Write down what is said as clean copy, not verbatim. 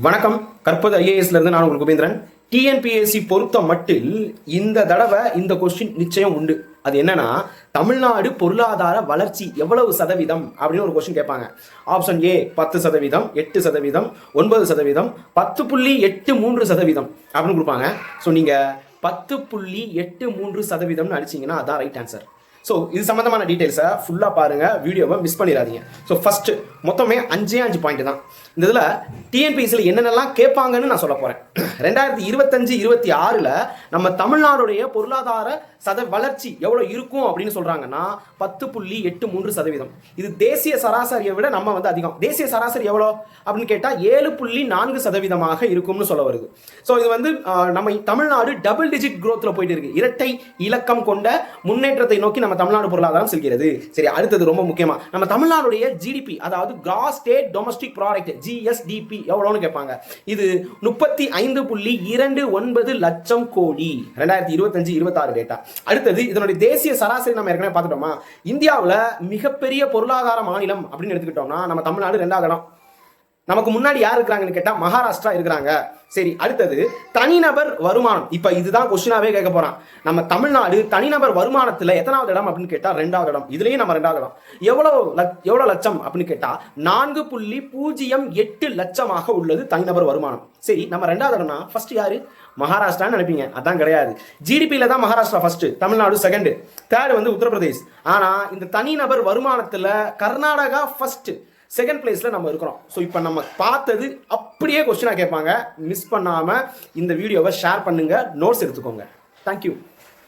வணக்கம். கற்பது ஐஏஎஸ்ல இருந்து நான் உங்களுக்கு உபேந்திரன். டிஎன்பிஎஸ்சி பொறுத்த மட்டில் இந்த தடவை இந்த கொஸ்டின் நிச்சயம் உண்டு. அது என்னன்னா, தமிழ்நாடு பொருளாதார வளர்ச்சி எவ்வளவு சதவீதம் அப்படின்னு ஒரு கொஸ்டின் கேட்பாங்க. ஆப்ஷன் ஏ 10%, 8%, 9%, 10.83% அப்படின்னு கொடுப்பாங்க. ஸோ நீங்கள் 10.83% அடிச்சிங்கன்னா அதான் ரைட் ஆன்சர். ஸோ இது சம்மந்தமான டீட்டெயில்ஸை ஃபுல்லாக பாருங்கள், வீடியோவை மிஸ் பண்ணிடாதீங்க. ஸோ ஃபஸ்ட்டு மொத்தமே 5 பாயிண்ட் தான். இந்த இதில் டிஎன்பிஎஸ்சியில் என்னென்னலாம் கேட்பாங்கன்னு நான் சொல்ல போகிறேன். 2025-26 நம்ம தமிழ்நாடுடைய பொருளாதார வளர்ச்சி எவ்வளோ இருக்கும் அப்படின்னு சொல்கிறாங்கன்னா 10.83%. இது தேசிய சராசரியை விட நம்ம அதிகம். தேசிய சராசரி எவ்வளோ அப்படின்னு கேட்டால் 7.4% இருக்கும்னு சொல்ல வருது. ஸோ இது நம்ம தமிழ்நாடு டபுள் டிஜிட் growthல போயிட்டு இருக்கு. இரட்டை இலக்கம் கொண்ட முன்னேற்றத்தை நோக்கி நம்ம தமிழ்நாடு பொருளாதாரம் செல்கிறது. சரி, அடுத்தது ரொம்ப முக்கியமா, நம்ம தமிழ்நாடுடைய ஜிடிபி, அதாவது cross state domestic product, GSDP எவ்வளோன்னு கேட்பாங்க. இது 35.29 லட்சம் கோடி 2025-26 டேட்டா. அடுத்தது இதனுடைய தேசிய சராசரி நம்ம ஏற்கனவே பார்த்துட்டோமா. இந்தியாவில் மிகப்பெரிய பொருளாதார மாநிலம் அப்படின்னு எடுத்துக்கிட்டோம்னா நம்ம தமிழ்நாடு 2வது இடம். நமக்கு முன்னாடி யார் இருக்கிறாங்கன்னு கேட்டால் மகாராஷ்டிரா இருக்கிறாங்க. சரி, அடுத்தது தனிநபர் வருமானம். இப்போ இதுதான் கொஸ்டினாவே கேட்க போறான். நம்ம தமிழ்நாடு தனிநபர் வருமானத்தில் எத்தனாவது இடம் அப்படின்னு கேட்டால் 2வது இடம். இதுலேயும் நம்ம 2வது இடம். எவ்வளோ லட்சம் அப்படின்னு கேட்டால் 4.08 லட்சமாக உள்ளது தனிநபர் வருமானம். சரி, நம்ம 2வது இடம்னா ஃபர்ஸ்ட் யாரு? மகாராஷ்டிரான்னு நினைப்பீங்க. அதான் கிடையாது. ஜிடிபியில் தான் Maharashtra first, Tamil Nadu second, third Uttar Pradesh. ஆனால் இந்த தனிநபர் வருமானத்தில் கர்நாடகா ஃபர்ஸ்ட், செகண்ட் பிளேஸ்ல நம்ம இருக்கிறோம். ஸோ இப்போ நம்ம பார்த்தது அப்படியே கொஸ்டினாக கேட்பாங்க. மிஸ் பண்ணாமல் இந்த வீடியோவை ஷேர் பண்ணுங்க, நோட்ஸ் எடுத்துக்கோங்க. தேங்க்யூ.